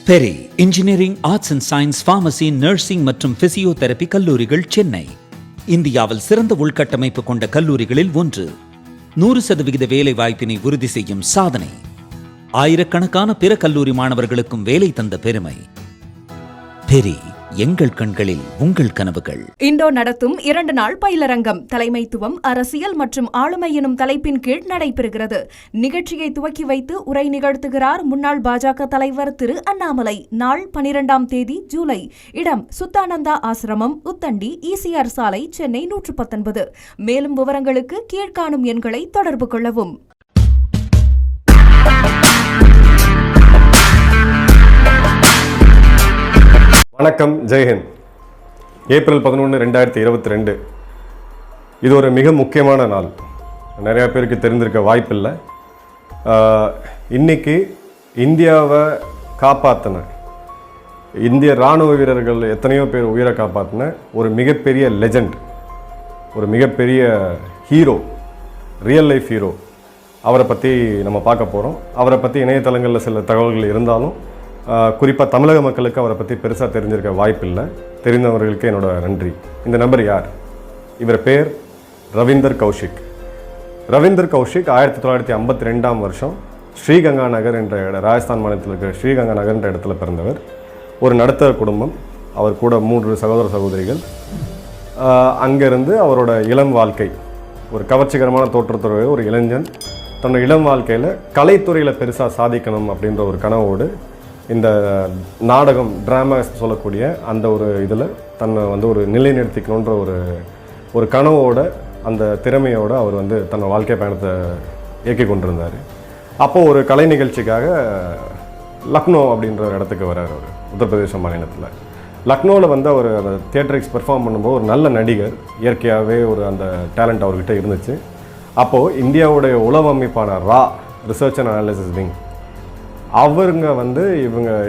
Peri engineering, arts and science, pharmacy, nursing மற்றும் physiotherapy கல்லூரிகள் சென்னை. இந்தியாவில் சிறந்த உள்கட்டமைப்பு கொண்ட கல்லூரிகளில் ஒன்று. 100% வேலை வாய்ப்பினை உறுதி செய்யும் சாதனை. ஆயிரக்கணக்கான பிற கல்லூரி மாணவர்களுக்கும் வேலை தந்த பெருமை. பெரி, எங்கள் கண்களில் உங்கள் கனவுகள். இண்டோ நடத்தும் 2 நாள் பயிலரங்கம் தலைமைத்துவம், அரசியல் மற்றும் ஆளுமை எனும் தலைப்பின் கீழ் நடைபெறுகிறது. நிகழ்ச்சியை துவக்கி வைத்து உரை நிகழ்த்துகிறார் முன்னாள் பாஜக தலைவர் திரு அண்ணாமலை. நாள் 12ஆம் தேதி ஜூலை. இடம் சுத்தானந்தா ஆசிரமம், உத்தண்டி, ஈசிஆர் சாலை, சென்னை 119. மேலும் விவரங்களுக்கு கீழ்காணும் எண்களை தொடர்பு கொள்ளவும். வணக்கம், ஜெய்ஹிந்த். ஏப்ரல் 11, 2022. இது ஒரு மிக முக்கியமான நாள். நிறையா பேருக்கு தெரிந்திருக்க வாய்ப்பில்லை. இன்றைக்கி இந்தியாவை காப்பாற்றின இந்திய இராணுவ வீரர்கள் எத்தனையோ பேர் உயிரை காப்பாற்றின ஒரு மிகப்பெரிய லெஜண்ட், ஒரு மிகப்பெரிய ஹீரோ, ரியல் லைஃப் ஹீரோ. அவரை பற்றி நம்ம பார்க்க போகிறோம். அவரை பற்றி இணையதளங்களில் சில தகவல்கள் இருந்தாலும் குறிப்பாக தமிழக மக்களுக்கு அவரை பற்றி பெருசாக தெரிஞ்சிருக்க வாய்ப்பில்லை. தெரிந்தவர்களுக்கு என்னோட நன்றி. இந்த நபர் யார்? இவர் பேர் ரவீந்தர் கௌஷிக். ரவீந்தர் கௌஷிக் 1952ஆம் வருஷம் ஸ்ரீகங்கா நகர் என்ற ராஜஸ்தான் மாநிலத்தில் இருக்கிற ஸ்ரீகங்கா நகர் என்ற இடத்துல பிறந்தவர். ஒரு நடுத்தர குடும்பம். அவர் கூட 3 சகோதர சகோதரிகள். அங்கேருந்து அவரோட இளம் வாழ்க்கை, ஒரு கவர்ச்சிகரமான தோற்றத்துடைய ஒரு இளைஞன் தன்னோட இளம் வாழ்க்கையில் கலைத்துறையில் பெருசாக சாதிக்கணும் அப்படின்ற ஒரு கனவோடு இந்த நாடகம், ட்ராமா சொல்லக்கூடிய அந்த ஒரு இதில் தன்னை ஒரு நிலைநிறுத்திக்கணுன்ற ஒரு கனவோட, அந்த திறமையோடு அவர் தன்னோட வாழ்க்கை பயணத்தை இயக்கி கொண்டிருந்தார். அப்போது ஒரு கலை நிகழ்ச்சிக்காக லக்னோ அப்படின்ற ஒரு இடத்துக்கு வர்றார். அவர் உத்தரப்பிரதேச மாநிலத்தில் லக்னோவில் அவர் அந்த தியேட்டரிக்ஸ் பெர்ஃபார்ம் பண்ணும்போது ஒரு நல்ல நடிகர், இயற்கையாகவே அந்த டேலண்ட் அவர்கிட்ட இருந்துச்சு. அப்போது இந்தியாவுடைய உளவு அமைப்பான ரிசர்ச் அண்ட் அனாலிசிஸ் விங் அவருங்க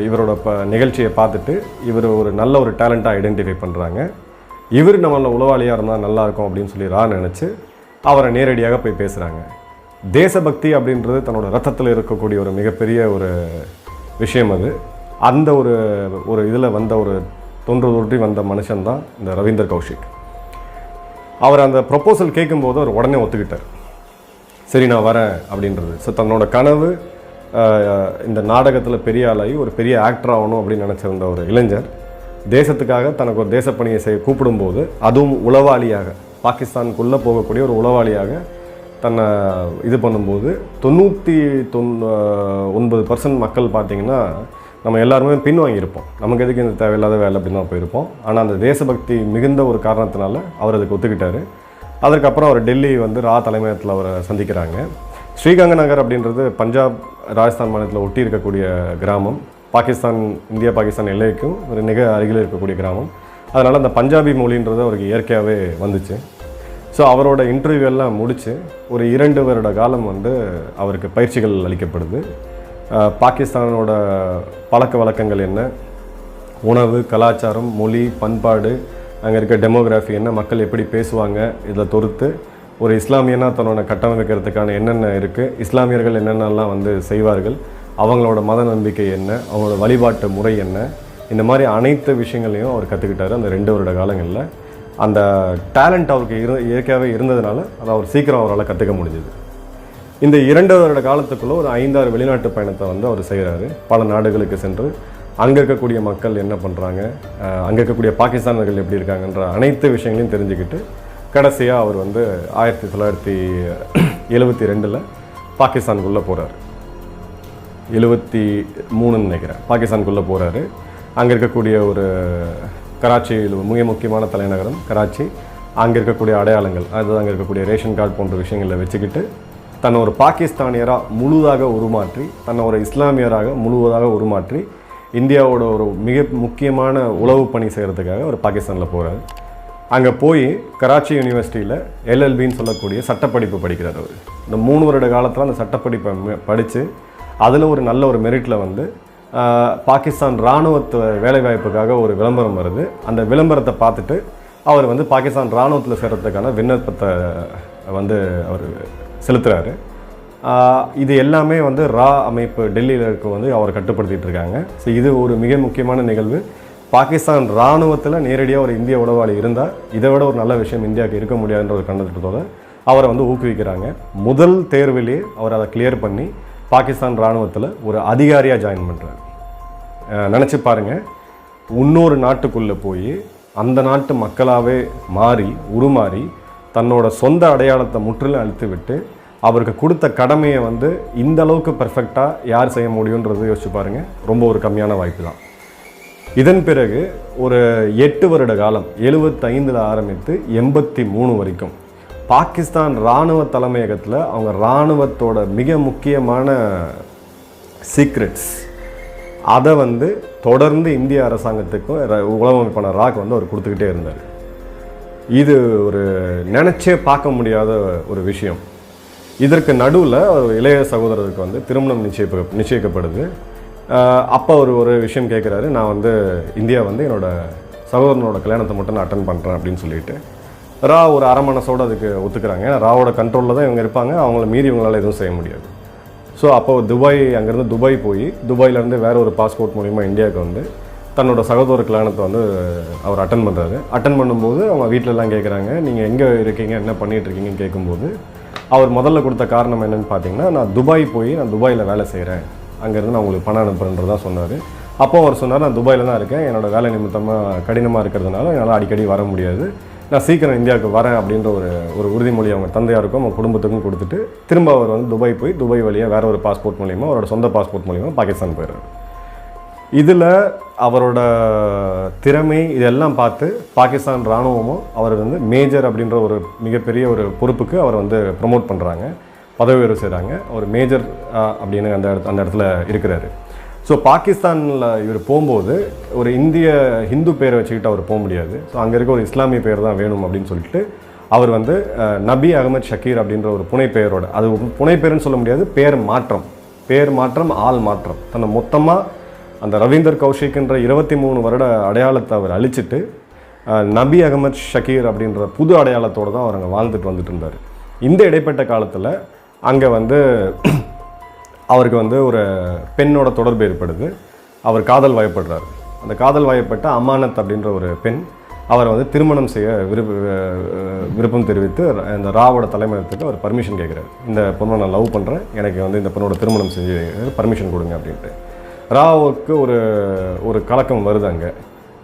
இவரோட நிகழ்ச்சியை பார்த்துட்டு இவர் ஒரு நல்ல ஒரு டேலண்ட்டாக ஐடென்டிஃபை பண்ணுறாங்க. இவர் நம்மள உளவாளியாக இருந்தால் நல்லாயிருக்கும் அப்படின்னு சொல்லி நினச்சி அவரை நேரடியாக போய் பேசுகிறாங்க. தேசபக்தி அப்படின்றது தன்னோட ரத்தத்தில் இருக்கக்கூடிய ஒரு மிகப்பெரிய ஒரு விஷயம். அது அந்த ஒரு இதில் ஒரு தொன்று வந்த மனுஷன்தான் இந்த ரவீந்தர் கௌஷிக். அவர் அந்த ப்ரொப்போசல் கேட்கும்போது அவர் உடனே ஒத்துக்கிட்டார். சரி, நான் வரேன் அப்படின்றது. ஸோ தன்னோட கனவு இந்த நாடகத்தில் பெரிய ஆளாகி ஒரு பெரிய ஆக்டர் ஆகணும் அப்படின்னு நினச்சிருந்த ஒரு இளைஞர் தேசத்துக்காக தனக்கு ஒரு தேசப்பணியை கூப்பிடும்போது, அதுவும் உளவாளியாக, பாகிஸ்தானுக்குள்ளே போகக்கூடிய ஒரு உளவாளியாக தன்னை இது பண்ணும்போது 99% மக்கள் பார்த்திங்கன்னா நம்ம எல்லாருமே பின்வாங்கியிருப்போம். நமக்கு எதுக்கு இந்த தேவையில்லாத வேலை அப்படின்னு தான் போயிருப்போம். ஆனால் அந்த தேசபக்தி மிகுந்த ஒரு காரணத்தினால அவர் அதுக்கு ஒத்துக்கிட்டார். அதற்கப்புறம் அவர் டெல்லி தலைமையகத்தில் அவரை சந்திக்கிறாங்க. ஸ்ரீகங்கா நகர் அப்படின்றது பஞ்சாப், ராஜஸ்தான் மாநிலத்தில் ஒட்டி இருக்கக்கூடிய கிராமம். இந்தியா பாகிஸ்தான் எல்லைக்கும் ஒரு மிக அருகில் இருக்கக்கூடிய கிராமம். அதனால் அந்த பஞ்சாபி மொழின்றது அவருக்கு இயற்கையாகவே வந்துச்சு. ஸோ அவரோட இன்டர்வியூ எல்லாம் முடித்து ஒரு 2 வருட காலம் அவருக்கு பயிற்சிகள் அளிக்கப்படுது. பாகிஸ்தானோட பழக்க வழக்கங்கள் என்ன, உணவு, கலாச்சாரம், மொழி, பண்பாடு, அங்கே இருக்க டெமோகிராஃபி என்ன, மக்கள் எப்படி பேசுவாங்க, இதில் தொறுத்து ஒரு இஸ்லாமியனா தன்னோட கட்டமைக்கிறதுக்கான என்னென்ன இருக்குது, இஸ்லாமியர்கள் என்னென்னலாம் செய்வார்கள், அவங்களோட மத நம்பிக்கை என்ன, அவங்களோட வழிபாட்டு முறை என்ன, இந்த மாதிரி அனைத்து விஷயங்களையும் அவர் கற்றுக்கிட்டார் அந்த 2 வருட காலங்களில். அந்த டேலண்ட் அவருக்கு இயற்கையாகவே இருந்ததுனால அதை அவர் சீக்கிரம் அவரால் கற்றுக்க முடிஞ்சுது. இந்த 2 வருட காலத்துக்குள்ளே ஒரு 5-6 வெளிநாட்டு பயணத்தை அவர் செய்கிறாரு. பல நாடுகளுக்கு சென்று அங்கே இருக்கக்கூடிய மக்கள் என்ன பண்ணுறாங்க, அங்கே இருக்கக்கூடிய பாகிஸ்தானர்கள் எப்படி இருக்காங்கன்ற அனைத்து விஷயங்களையும் தெரிஞ்சுக்கிட்டு கடைசியாக அவர் 1972 பாகிஸ்தானுக்குள்ளே போகிறார். 73 நினைக்கிறேன், பாகிஸ்தானுக்குள்ளே போகிறாரு. அங்கே இருக்கக்கூடிய ஒரு கராச்சியில் மிக முக்கியமான தலைநகரம் கராச்சி. அங்கே இருக்கக்கூடிய அடையாளங்கள், அதாவது அங்கே இருக்கக்கூடிய ரேஷன் கார்டு போன்ற விஷயங்களை வச்சுக்கிட்டு தன்னை ஒரு பாகிஸ்தானியராக முழுதாக உருமாற்றி, தன்னை ஒரு இஸ்லாமியராக முழுவதாக உருமாற்றி இந்தியாவோட ஒரு மிக முக்கியமான உளவு பணி செய்கிறதுக்காக ஒரு பாகிஸ்தானில் போகிறார். அங்கே போய் கராச்சி யூனிவர்சிட்டியில் எல்எல்பின்னு சொல்லக்கூடிய சட்டப்படிப்பு படிக்கிறார். அவர் இந்த 3 வருட காலத்தில் அந்த சட்டப்படிப்பை படித்து அதில் ஒரு நல்ல ஒரு மெரிட்டில் பாகிஸ்தான் இராணுவத்து வேலைவாய்ப்புக்காக ஒரு விளம்பரம் வருது. அந்த விளம்பரத்தை பார்த்துட்டு அவர் பாகிஸ்தான் இராணுவத்தில் சேர்கிறதுக்கான விண்ணப்பத்தை அவர் செலுத்துகிறாரு. இது எல்லாமே வந்து ரா அமைப்பு டெல்லியில் இருக்க வந்து அவர் கட்டுப்படுத்திட்டு இருக்காங்க. ஸோ இது ஒரு மிக முக்கியமான நிகழ்வு. பாகிஸ்தான் இராணுவத்தில் நேரடியாக ஒரு இந்திய உளவாளி இருந்தால் இதை விட ஒரு நல்ல விஷயம் இந்தியாவுக்கு இருக்க முடியாதுன்ற ஒரு கண்டத்தோட அவரை வந்து ஊக்குவிக்கிறாங்க. முதல் தேர்விலே அவர் அதை கிளியர் பண்ணி பாகிஸ்தான் இராணுவத்தில் ஒரு அதிகாரியாக ஜாயின் பண்ணுறாரு. நினச்சி பாருங்கள், இன்னொரு நாட்டுக்குள்ளே போய் அந்த நாட்டு மக்களாகவே உருமாறி தன்னோட சொந்த அடையாளத்தை முற்றிலும் அழித்து விட்டு அவருக்கு கொடுத்த கடமையை வந்து இந்த அளவுக்கு பர்ஃபெக்டாக யார் செய்ய முடியுன்றது யோசிச்சு பாருங்கள். ரொம்ப ஒரு கம்மியான வாய்ப்பு தான். இதன் பிறகு ஒரு 8 வருட காலம் 75 ஆரம்பித்து 83 வரைக்கும் பாகிஸ்தான் இராணுவ தலைமையகத்தில் அவங்க இராணுவத்தோட மிக முக்கியமான சீக்ரெட்ஸ் அதை வந்து தொடர்ந்து இந்திய அரசாங்கத்துக்கும் உளவு அமைப்பான ராக் வந்து அவர் கொடுத்துக்கிட்டே இருந்தார். இது ஒரு நினச்சே பார்க்க முடியாத ஒரு விஷயம். இதற்கு நடுவில் ஒரு இளைய சகோதரருக்கு வந்து திருமணம் நிச்சயிக்கப்படுது. அப்போ ஒரு விஷயம் கேட்குறாரு, நான் வந்து இந்தியா வந்து என்னோடய சகோதரனோட கல்யாணத்தை மட்டும் நான் அட்டன் பண்ணுறேன் அப்படின்னு சொல்லிட்டு ரா ஒரு அரை மனசோடு அதுக்கு ஒத்துக்கிறாங்க. ஏன்னா ராவோட கண்ட்ரோலில் தான் இவங்க இருப்பாங்க, அவங்கள மீறி இவங்களால் எதுவும் செய்ய முடியாது. ஸோ அப்போ அங்கேருந்து துபாய் போய் துபாயிலேருந்து வேறு ஒரு பாஸ்போர்ட் மூலிமா இந்தியாவுக்கு வந்து தன்னோட சகோதர கல்யாணத்தை வந்து அவர் அட்டன் பண்ணுறாரு. அட்டன் பண்ணும்போது அவங்க வீட்டிலலாம் கேட்குறாங்க, நீங்கள் எங்கே இருக்கீங்க, என்ன பண்ணிகிட்ருக்கீங்கன்னு கேட்கும்போது அவர் முதல்ல கொடுத்த காரணம் என்னென்னு பார்த்தீங்கன்னா, நான் துபாயில் வேலை செய்கிறேன், அங்கேருந்து நான் உங்களுக்கு பணம் அனுப்புறேன்றதான் சொன்னார். அப்போ அவர் சொன்னார், நான் துபாயில் தான் இருக்கேன், என்னோடய வேலை நிமித்தமாக கடினமாக இருக்கிறதுனால என்னால் அடிக்கடி வர முடியாது, நான் சீக்கிரம் இந்தியாவுக்கு வரேன் அப்படின்ற ஒரு உறுதிமொழி அவங்க தந்தையாருக்கும் அவங்க குடும்பத்துக்கும் கொடுத்துட்டு திரும்ப அவர் வந்து துபாய் வழியாக வேறு ஒரு பாஸ்போர்ட் மூலிமா அவரோட சொந்த பாஸ்போர்ட் மூலிமா பாகிஸ்தான் போயிடுறாரு. இதில் அவரோட திறமை இதெல்லாம் பார்த்து பாகிஸ்தான் இராணுவமும் அவர் வந்து மேஜர் அப்படின்ற ஒரு மிகப்பெரிய ஒரு பொறுப்புக்கு அவர் வந்து ப்ரமோட் பண்ணுறாங்க, பதவி உயர்வு செய்கிறாங்க. அவர் மேஜர் அப்படின்னு அந்த இடத்துல இருக்கிறாரு. ஸோ பாகிஸ்தானில் இவர் போகும்போது ஒரு ஹிந்து பேரை வச்சுக்கிட்டு அவர் போக முடியாது. ஸோ அங்கே இருக்க ஒரு இஸ்லாமிய பேர் தான் வேணும் அப்படின்னு சொல்லிட்டு அவர் வந்து நபி அகமது ஷக்கீர் அப்படின்ற ஒரு புனைப்பெயரோட, அது புனைப்பெயர்னு சொல்ல முடியாது, பேர் மாற்றம் ஆள் மாற்றம், தன்னை மொத்தமாக அந்த ரவீந்தர் கௌஷிக்ன்ற 23 வருட அடையாளத்தை அவர் அழிச்சிட்டு நபி அகமது ஷக்கீர் அப்படின்ற புது அடையாளத்தோடு தான் அவர் அங்கே வாழ்ந்துட்டு வந்துட்டு இருந்தார். இந்த இடைப்பட்ட காலத்தில் அங்கே வந்து அவருக்கு வந்து ஒரு பெண்ணோட தொடர்பு ஏற்படுது. அவர் காதல் வயப்படுறார். அந்த காதல் வயப்பட்ட அமானத் அப்படின்ற ஒரு பெண் அவரை வந்து திருமணம் செய்ய விருப்பம் தெரிவித்து இந்த ராவோட தலைமையகத்துக்கு அவர் பர்மிஷன் கேட்குறாரு. இந்த பொண்ணை நான் லவ் பண்ணுறேன், எனக்கு வந்து இந்த பொண்ணோட திருமணம் செஞ்சு பர்மிஷன் கொடுங்க அப்படின்ட்டு. ராவுக்கு ஒரு கலக்கம் வருது. அங்கே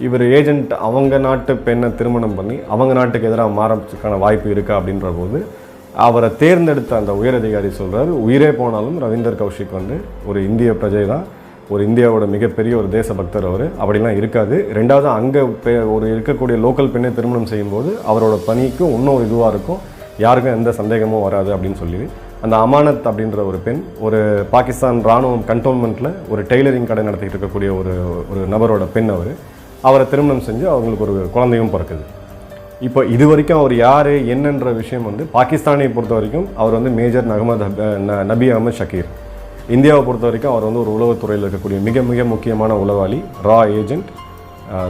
இவர் ஏஜென்ட் அவங்க நாட்டு பெண்ணை திருமணம் பண்ணி அவங்க நாட்டுக்கு எதிராக மாறதுக்கான வாய்ப்பு இருக்கா அப்படின்ற போது அவரை தேர்ந்தெடுத்த அந்த உயரதிகாரி சொல்கிறார், உயிரே போனாலும் ரவீந்தர் கௌஷிக் வந்து ஒரு இந்திய பிரஜை தான், ஒரு இந்தியாவோட மிகப்பெரிய ஒரு தேசபக்தர் அவர், அப்படிலாம் இருக்காது. ரெண்டாவது அங்கே ஒரு இருக்கக்கூடிய லோக்கல் பெண்ணை திருமணம் செய்யும்போது அவரோட பணிக்கும் இன்னும் இதுவாக இருக்கும், யாருக்கும் எந்த சந்தேகமும் வராது அப்படின்னு சொல்லி அந்த அமானத் அப்படின்ற ஒரு பெண் ஒரு பாகிஸ்தான் இராணுவம் கண்டோன்மெண்ட்டில் ஒரு டெய்லரிங் கடை நடத்திட்டு இருக்கக்கூடிய ஒரு நபரோட பெண் அவரை திருமணம் செஞ்சு அவங்களுக்கு ஒரு குழந்தையும் பிறக்குது. இப்போ இது வரைக்கும் அவர் யார் என்னன்ற விஷயம் வந்து பாகிஸ்தானை பொறுத்த வரைக்கும் அவர் வந்து மேஜர் நபி அகமது ஷக்கீர். இந்தியாவை பொறுத்த வரைக்கும் அவர் வந்து ஒரு உளவுத்துறையில் இருக்கக்கூடிய மிக மிக முக்கியமான உளவாளி ரா ஏஜென்ட்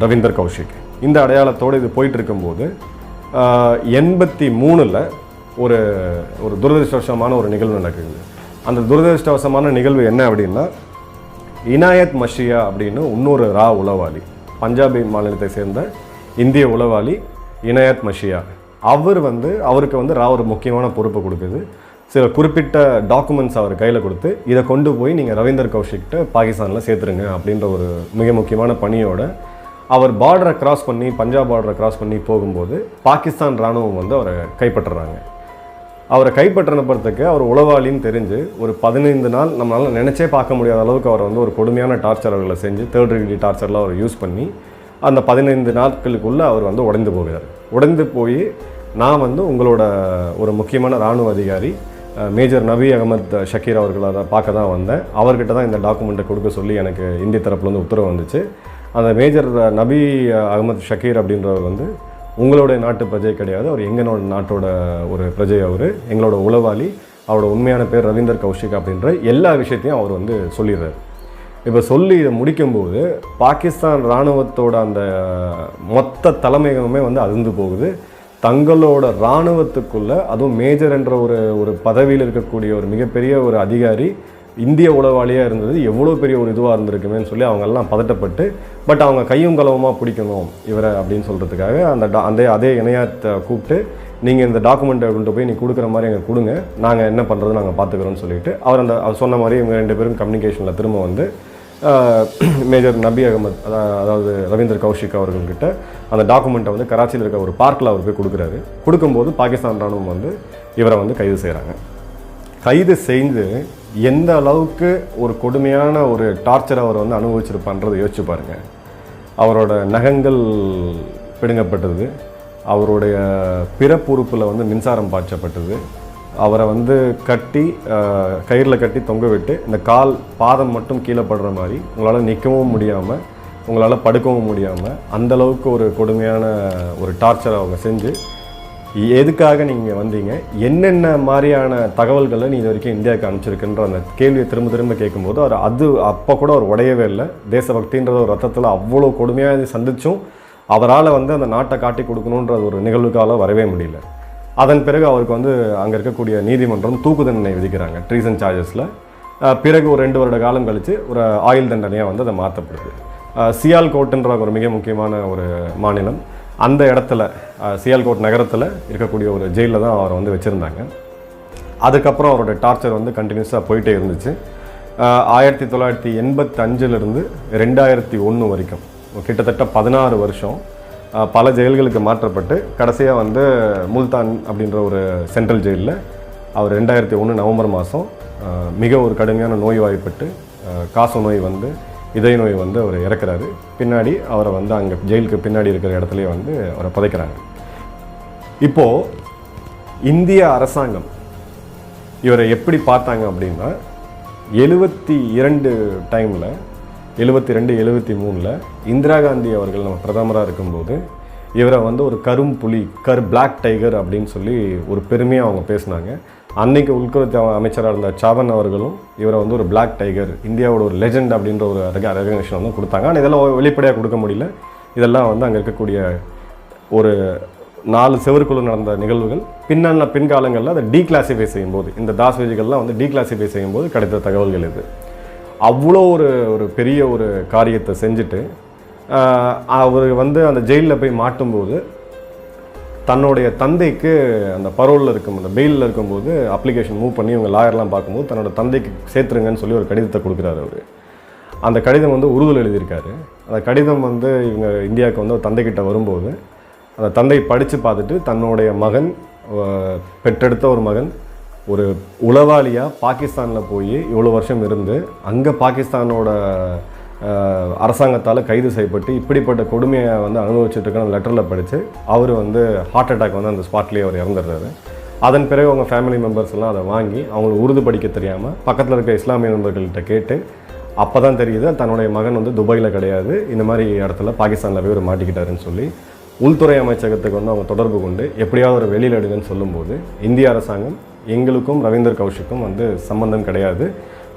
ரவீந்தர் கௌஷிக். இந்த அடையாளத்தோடு இது போயிட்டு இருக்கும்போது 83 ஒரு துரதிருஷ்டவசமான ஒரு நிகழ்வு நடக்குது. அந்த துரதிருஷ்டவசமான நிகழ்வு என்ன அப்படின்னா, இனாயத் மஷியா அப்படின்னு இன்னொரு ரா உளவாளி, பஞ்சாபி மாநிலத்தை சேர்ந்த இந்திய உளவாளி இனாயத் மஷியா, அவருக்கு வந்து ரா ஒரு முக்கியமான பொறுப்பை கொடுக்குது. சில குறிப்பிட்ட டாக்குமெண்ட்ஸ் அவர் கையில் கொடுத்து இதை கொண்டு போய் நீங்கள் ரவீந்தர் கௌஷிக்கிட்ட பாகிஸ்தானில் சேர்த்துருங்க அப்படின்ற ஒரு மிக முக்கியமான பணியோட அவர் பார்டரை கிராஸ் பண்ணி பஞ்சாப் பார்டரை கிராஸ் பண்ணி போகும்போது பாகிஸ்தான் இராணுவம் வந்து அவரை கைப்பற்றுறாங்க. அவரை கைப்பற்றினப்படுறதுக்கு அவர் உளவாளின்னு தெரிஞ்சு ஒரு 15 நாள் நம்மளால் நினச்சே பார்க்க முடியாத அளவுக்கு அவர் வந்து ஒரு கொடுமையான டார்ச்சர் அவர்களை செஞ்சு 3rd டிகிரி டார்ச்சர்லாம் அவர் யூஸ் பண்ணி அந்த 15 நாட்களுக்குள்ளே அவர் வந்து உடைந்து போகிறார். உடைந்து போய் நான் வந்து உங்களோட ஒரு முக்கியமான இராணுவ அதிகாரி மேஜர் நபி அகமது ஷக்கீர் அவர்களை அதை பார்க்க தான் வந்தேன், அவர்கிட்ட தான் இந்த டாக்குமெண்ட்டை கொடுக்க சொல்லி எனக்கு இந்திய தரப்புலேருந்து உத்தரவு வந்துச்சு. அந்த மேஜர் நபி அகமது ஷக்கீர் அப்படின்றவர் வந்து உங்களுடைய நாட்டு பிரஜை கிடையாது, அவர் எங்களோட நாட்டோட ஒரு பிரஜை, அவர் எங்களோட உளவாளி, அவரோட உண்மையான பேர் ரவீந்தர் கௌஷிக் அப்படின்ற எல்லா விஷயத்தையும் அவர் வந்து சொல்லிடுறார். இப்போ சொல்லி இதை முடிக்கும்போது பாகிஸ்தான் இராணுவத்தோட அந்த மொத்த தலைமையகமே வந்து அதிர்ந்து போகுது. தங்களோட இராணுவத்துக்குள்ள, அதுவும் மேஜர் என்ற ஒரு பதவியில் இருக்கக்கூடிய ஒரு மிகப்பெரிய ஒரு அதிகாரி இந்திய உளவாளியாக இருந்தது எவ்வளோ பெரிய ஒரு இதுவாக இருந்திருக்குமேன்னு சொல்லி அவங்கெல்லாம் பதட்டப்பட்டு, பட் அவங்க கையும் களவுமாக பிடிக்கணும் இவரை அப்படின்னு சொல்கிறதுக்காக அந்த அதே இணையத்தை கூப்பிட்டு, நீங்கள் இந்த டாக்குமெண்ட்டை கொண்டு போய் நீ கொடுக்குற மாதிரி எங்களுக்கு கொடுங்க, நாங்கள் என்ன பண்ணுறது நாங்கள் பார்த்துக்குறோன்னு சொல்லிட்டு அவர் சொன்ன மாதிரி இவங்க 2 பேரும் கம்யூனிகேஷனில் திரும்ப வந்து மேஜர் நபி அகமது, அதாவது ரவீந்தர் கௌஷிக் அவர்கள்கிட்ட அந்த டாக்குமெண்ட்டை வந்து கராச்சியில் இருக்க ஒரு பார்க்கில் அவர் போய் கொடுக்குறாரு. கொடுக்கும்போது பாகிஸ்தான் ராணுவம் வந்து இவரை வந்து கைது செய்கிறாங்க. கைது செய்து எந்த அளவுக்கு ஒரு கொடுமையான ஒரு டார்ச்சரை அவர் வந்து அனுபவிச்சிருப்பான்றதை யோசிச்சு பாருங்கள். அவரோட நகங்கள் பிடுங்கப்பட்டது, அவருடைய பிறப்புறுப்பில் வந்து மின்சாரம் பாய்ச்சப்பட்டது, அவரை வந்து கட்டி கயிறில் கட்டி தொங்க விட்டு இந்த பாதம் மட்டும் கீழே படுற மாதிரி உங்களால் நிற்கவும் முடியாமல், உங்களால் படுக்கவும் முடியாமல், அந்தளவுக்கு ஒரு கொடுமையான ஒரு டார்ச்சரை அவங்க செஞ்சு, எதுக்காக நீங்கள் வந்தீங்க, என்னென்ன மாதிரியான தகவல்களை நீ இது வரைக்கும் இந்தியாவுக்கு அனுப்பிச்சிருக்குன்ற அந்த கேள்வியை திரும்ப திரும்ப கேட்கும்போது அப்போ கூட அவர் உடையவே இல்லை. தேசபக்தின்றத ஒரு ரத்தத்தில் அவ்வளோ கொடுமையாக சந்திச்சும் அவரால் வந்து அந்த நாட்டை காட்டி கொடுக்கணுன்ற ஒரு நிகழ்வுக்கால வரவே முடியல. அதன் பிறகு அவருக்கு வந்து அங்கே இருக்கக்கூடிய நீதிமன்றம் தூக்கு தண்டனை விதிக்கிறாங்க ட்ரீசன் சார்ஜஸில். பிறகு ஒரு 2 வருட காலம் கழித்து ஒரு ஆயுள் தண்டனையாக வந்து அதை மாற்றப்படுது. சியால்கோட்டுன்ற ஒரு மிக முக்கியமான ஒரு மாநிலம், அந்த இடத்துல சியால்கோட் நகரத்தில் இருக்கக்கூடிய ஒரு ஜெயிலில் தான் அவரை வந்து வச்சுருந்தாங்க. அதுக்கப்புறம் அவரோட டார்ச்சர் வந்து கண்டினியூஸாக போயிட்டே இருந்துச்சு. 1985 2001 வரைக்கும் கிட்டத்தட்ட 16 வருஷம் பல ஜெயில்களுக்கு மாற்றப்பட்டு கடைசியாக வந்து முல்தான் அப்படின்ற ஒரு சென்ட்ரல் ஜெயிலில் அவர் 2001 நவம்பர் மாதம் மிக ஒரு கடுமையான நோய்வாய்ப்பட்டு காச நோய் வந்து இதய நோய் வந்து அவர் இறக்குறாரு. பின்னாடி அவரை வந்து அங்கே ஜெயிலுக்கு பின்னாடி இருக்கிற இடத்துலையே வந்து அவரை புதைக்கிறாங்க. இப்போது இந்திய அரசாங்கம் இவரை எப்படி பார்த்தாங்க அப்படின்னா, 72 டைமில் 72, 73 இந்திரா காந்தி அவர்கள் நம்ம பிரதமராக இருக்கும்போது இவரை வந்து ஒரு கரும்புலி, பிளாக் டைகர் அப்படின்னு சொல்லி ஒரு பெருமையாக அவங்க பேசினாங்க. அன்னைக்கு உள்துறை அமைச்சராக இருந்த சாவன் அவர்களும் இவரை வந்து ஒரு பிளாக் டைகர், இந்தியாவோட ஒரு லெஜெண்ட் அப்படின்ற ஒரு ரெகக்னிஷன் வந்து கொடுத்தாங்க. ஆனால் இதெல்லாம் வெளிப்படையாக கொடுக்க முடியல. இதெல்லாம் வந்து அங்கே இருக்கக்கூடிய ஒரு 4 செவருக்குள்ள நடந்த நிகழ்வுகள் பின்காலங்களில் அதை டீக்ளாசிஃபை செய்யும்போது, இந்த தாஸ்வேஜிகள்லாம் வந்து டீக்ளாசிஃபை செய்யும்போது கிடைத்த தகவல்கள் இது. அவ்வளோ ஒரு பெரிய ஒரு காரியத்தை செஞ்சுட்டு அவர் வந்து அந்த ஜெயிலில் போய் மாட்டும்போது தன்னுடைய தந்தைக்கு அந்த பரோலில் அந்த பெயிலில் இருக்கும்போது அப்ளிகேஷன் மூவ் பண்ணி இவங்க லாயர்லாம் பார்க்கும்போது தன்னோட தந்தைக்கு சேர்த்துருங்கன்னு சொல்லி ஒரு கடிதத்தை கொடுக்குறாரு அவர். அந்த கடிதம் வந்து உருதுல எழுதியிருக்காரு. அந்த கடிதம் வந்து இவங்க இந்தியாவுக்கு வந்து தந்தைக்கிட்ட வரும்போது அந்த தந்தை படித்து பார்த்துட்டு தன்னுடைய மகன், பெற்றெடுத்த ஒரு மகன் ஒரு உளவாளியாக பாகிஸ்தானில் போய் இவ்வளோ வருஷம் இருந்து அங்கே பாகிஸ்தானோட அரசாங்கத்தால் கைது செய்யப்பட்டு இப்படிப்பட்ட கொடுமையை வந்து அனுபவிச்சுட்டு அந்த லெட்டரில் படித்து அவர் வந்து ஹார்ட் அட்டாக் வந்து அந்த ஸ்பாட்லேயே அவர் இறந்துடுறாரு. அதன் பிறகு அவங்க ஃபேமிலி மெம்பர்ஸ் எல்லாம் அதை வாங்கி அவங்களுக்கு உருது படிக்க தெரியாமல் பக்கத்தில் இருக்க இஸ்லாமிய நண்பர்கள்ட்ட கேட்டு அப்போ தான் தெரியுது தன்னுடைய மகன் வந்து துபாயில் கிடையாது, இந்த மாதிரி இடத்துல பாகிஸ்தானில் போய் ஒரு மாட்டிக்கிட்டாருன்னு சொல்லி உள்துறை அமைச்சகத்துக்கு வந்து அவங்க தொடர்பு கொண்டு எப்படியாவது ஒரு வெளியில் எடுங்கன்னு சொல்லும்போது இந்திய அரசாங்கம் எங்களுக்கும் ரவீந்தர் கௌஷிக்கும் வந்து சம்பந்தம் கிடையாது,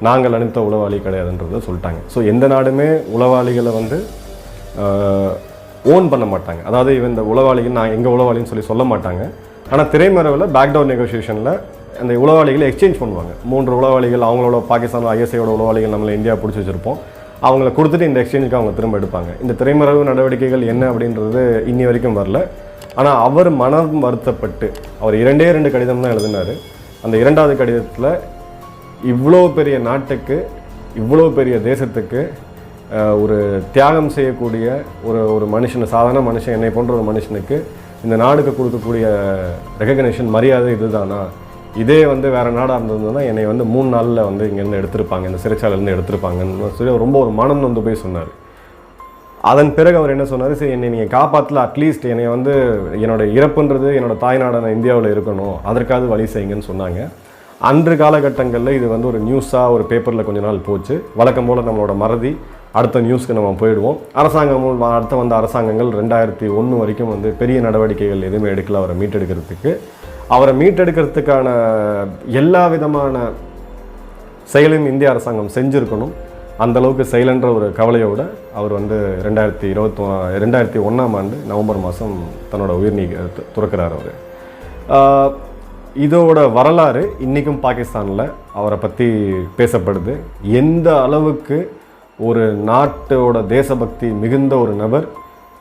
நாங்கள் அனுப்பித்த உளவாளி கிடையாதுன்றதை சொல்லிட்டாங்க. ஸோ எந்த நாடுமே உளவாளிகளை வந்து ஓன் பண்ண மாட்டாங்க. அதாவது இவன் இந்த உளவாளிகள் நான் எங்கள் உளவாளின்னு சொல்லி சொல்ல மாட்டாங்க. ஆனால் திரைமறைவில் பேக்டோர் நெகோசியேஷனில் அந்த உளவாளிகளை எக்ஸ்சேஞ்ச் பண்ணுவாங்க. 3 உளவாளிகள் அவங்களோட பாகிஸ்தான் ஐஎஸ்ஐயோட உளவாளிகள் நம்மளை இந்தியா பிடிச்சி வச்சுருப்போம், அவங்கள கொடுத்துட்டு இந்த எக்ஸ்சேஞ்சுக்கு அவங்க திரும்ப எடுப்பாங்க. இந்த திரைமறைவு நடவடிக்கைகள் என்ன அப்படின்றது இன்னி வரைக்கும் வரல. ஆனால் அவர் மனம் வருத்தப்பட்டு அவர் 2 கடிதம் தான் எழுதினார். அந்த 2வது கடிதத்தில் இவ்வளோ பெரிய நாட்டுக்கு, இவ்வளோ பெரிய தேசத்துக்கு ஒரு தியாகம் செய்யக்கூடிய ஒரு மனுஷனை, சாதாரண மனுஷன் என்னை போன்ற ஒரு மனுஷனுக்கு இந்த நாடுக்கு கொடுக்கக்கூடிய ரெகக்னேஷன் மரியாதை இதுதானா, இதே வந்து வேறு நாடாக இருந்ததுன்னா என்னை வந்து 3 நாளில் வந்து இங்கேருந்து எடுத்திருப்பாங்க, இந்த சிறைச்சாலையிலேருந்து எடுத்திருப்பாங்கன்னு சொல்லி ரொம்ப ஒரு மனம் வந்து போய் சொன்னார். அதன் பிறகு அவர் என்ன சொன்னார், சரி என்னை நீங்கள் காப்பாற்றல, அட்லீஸ்ட் என்னை வந்து என்னோட இறப்புன்றது என்னோட தாய்நாடான இந்தியாவில் இருக்கணும், அதற்காவது வழி செய்யுங்கன்னு சொன்னாங்க. அன்று காலகட்டங்களில் இது வந்து ஒரு நியூஸாக ஒரு பேப்பரில் கொஞ்ச நாள் போச்சு. வழக்கம் போல் நம்மளோட மறதி அடுத்த நியூஸ்க்கு நம்ம போயிடுவோம். அரசாங்கமும் அடுத்த வந்த அரசாங்கங்கள் 2001 வரைக்கும் வந்து பெரிய நடவடிக்கைகள் எதுவுமே எடுக்கல அவரை மீட்டெடுக்கிறதுக்கு. அவரை மீட்டெடுக்கிறதுக்கான எல்லா விதமான செயலையும் இந்திய அரசாங்கம் செஞ்சுருக்கணும். அந்தளவுக்கு செயலன்ற ஒரு கவலையோடு அவர் வந்து 2001ஆம் ஆண்டு நவம்பர் மாதம் தன்னோட துறக்கிறார் அவர். இதோட வரலாறு இன்றைக்கும் பாகிஸ்தானில் அவரை பற்றி பேசப்படுது. எந்த அளவுக்கு ஒரு நாட்டோட தேசபக்தி மிகுந்த ஒரு நபர்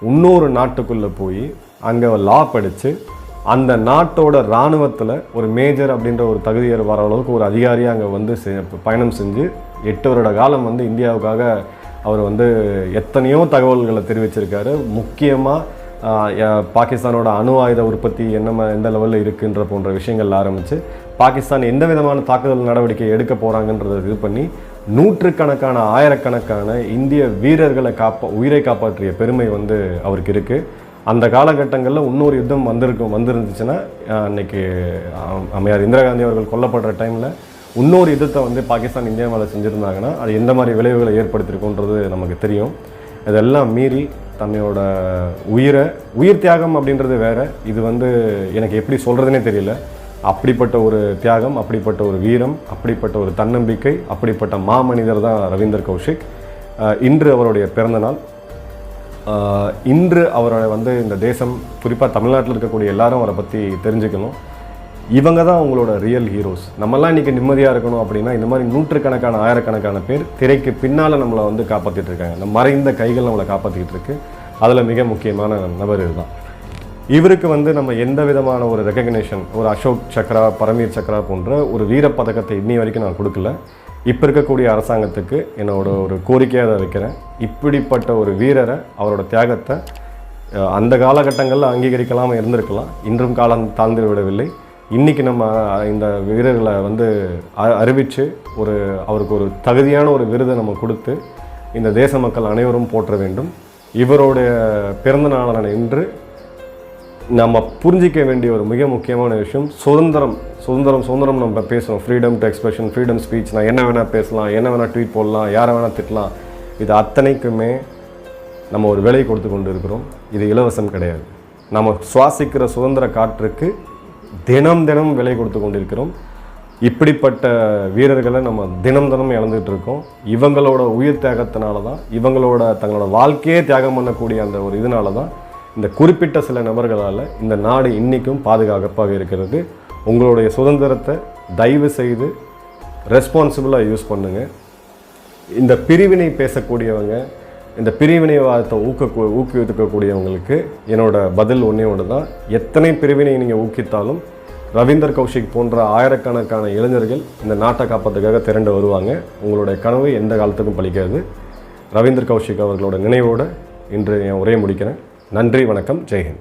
இன்னொரு நாட்டுக்குள்ளே போய் அங்கே லா படித்து அந்த நாட்டோட இராணுவத்தில் ஒரு மேஜர் அப்படின்ற ஒரு தகுதியர் வர அளவுக்கு ஒரு அதிகாரியாக அங்கே வந்து பயணம் செஞ்சு 8 வருட காலம் வந்து இந்தியாவுக்காக அவர் வந்து எத்தனையோ தகவல்களை தெரிவிச்சிருக்காரு. முக்கியமாக பாகிஸ்தானோட அணு ஆயுத உற்பத்தி எந்த லெவலில் இருக்குன்ற போன்ற விஷயங்கள் ஆரம்பித்து பாகிஸ்தான் எந்த விதமான தாக்குதல் நடவடிக்கை எடுக்க போகிறாங்கன்றதை இது பண்ணி நூற்றுக்கணக்கான ஆயிரக்கணக்கான இந்திய வீரர்களை உயிரை காப்பாற்றிய பெருமை வந்து அவருக்கு இருக்குது. அந்த காலகட்டங்களில் இன்னொரு யுத்தம் வந்துருந்துச்சுன்னா அன்னைக்கு அம்மையார் இந்திரா காந்தி அவர்கள் கொல்லப்படுற டைமில் இன்னொரு யுத்தத்தை வந்து பாகிஸ்தான் இந்தியா மேலே செஞ்சுருந்தாங்கன்னா அது எந்த மாதிரி விளைவுகளை ஏற்படுத்தியிருக்குன்றது நமக்கு தெரியும். இதெல்லாம் மீறி தன்னோட உயிர் தியாகம் அப்படின்றது வேறு. இது வந்து எனக்கு எப்படி சொல்கிறதுனே தெரியல. அப்படிப்பட்ட ஒரு தியாகம், அப்படிப்பட்ட ஒரு வீரம், அப்படிப்பட்ட ஒரு தன்னம்பிக்கை, அப்படிப்பட்ட மாமனிதர் தான் ரவீந்தர் கௌஷிக். இன்று அவருடைய பிறந்தநாள். இன்று அவரை வந்து இந்த தேசம், குறிப்பாக தமிழ்நாட்டில் இருக்கக்கூடிய எல்லாரும் அவரை பற்றி தெரிஞ்சுக்கணும். இவங்க தான் அவங்களோட ரியல் ஹீரோஸ். நம்மெல்லாம் இன்றைக்கி நிம்மதியாக இருக்கணும் அப்படின்னா இந்த மாதிரி நூற்றுக்கணக்கான ஆயிரக்கணக்கான பேர் திரைக்கு பின்னால் நம்மளை வந்து காப்பாற்றிட்டு இருக்காங்க. நம்ம மறைந்த கைகள் நம்மளை காப்பாற்றிக்கிட்டு இருக்கு. அதில் மிக முக்கியமான நபர் இதுதான். இவருக்கு வந்து நம்ம எந்த விதமான ஒரு ரெகக்னேஷன், ஒரு அசோக் சக்ரா, பரமீர் சக்ரா போன்ற ஒரு வீரப்பதக்கத்தை இன்னி வரைக்கும் நான் கொடுக்கல. இப்போ இருக்கக்கூடிய அரசாங்கத்துக்கு என்னோட ஒரு கோரிக்கையாக அதை வைக்கிறேன். இப்படிப்பட்ட ஒரு வீரரை, அவரோட தியாகத்தை அந்த காலகட்டங்களில் அங்கீகரிக்கலாமல் இருந்திருக்கலாம். இன்றும் காலம் தாழ்ந்து விடவில்லை. இன்றைக்கி நம்ம இந்த வீரர்களை வந்து அறிவித்து அவருக்கு ஒரு தகுதியான ஒரு விருதை நம்ம கொடுத்து இந்த தேச மக்கள் அனைவரும் போற்ற வேண்டும். இவருடைய பிறந்த நாளான இன்று நம்ம புரிஞ்சிக்க வேண்டிய ஒரு மிக முக்கியமான விஷயம் சுதந்திரம் நம்ம பேசுகிறோம். Freedom to expression, freedom speech. நான் என்ன வேணால் பேசலாம், என்ன வேணால் ட்வீட் போடலாம், யாரை வேணால் திட்டலாம். இது அத்தனைக்குமே நம்ம ஒரு விலை கொடுத்து கொண்டு இருக்கிறோம். இது இலவசம் கிடையாது. நம்ம சுவாசிக்கிற சுதந்திர காற்றுக்கு தினம் விலை கொடுத்து கொண்டிருக்கிறோம். இப்படிப்பட்ட வீரர்களை நம்ம தினம் இழந்துகிட்டு இருக்கோம். இவங்களோட உயிர் தியாகத்தினால தான், தங்களோட வாழ்க்கையே தியாகம் பண்ணக்கூடிய அந்த ஒரு இதனால தான் இந்த குறிப்பிட்ட சில நபர்களால் இந்த நாடு இன்றைக்கும் பாதுகாப்பாக இருக்கிறது. உங்களுடைய சுதந்திரத்தை தயவு செய்து ரெஸ்பான்சிபிளாக யூஸ் பண்ணுங்கள். இந்த பிரிவினை பேசக்கூடியவங்க, இந்த பிரிவினைவாதத்தை ஊக்குவிக்கக்கூடியவங்களுக்கு என்னோட பதில் ஒன்று தான். எத்தனை பிரிவினை நீங்கள் ஊக்கித்தாலும் ரவீந்தர் கௌஷிக் போன்ற ஆயிரக்கணக்கான இளைஞர்கள் இந்த நாட்டை காப்பதுக்காக திரண்டு வருவாங்க. உங்களுடைய கனவு எந்த காலத்துக்கும் பலிக்காது. ரவீந்தர் கௌஷிக் அவர்களோட நினைவோடு இன்று என் உரையை முடிக்கிறேன். நன்றி, வணக்கம், ஜெய்ஹிந்த்.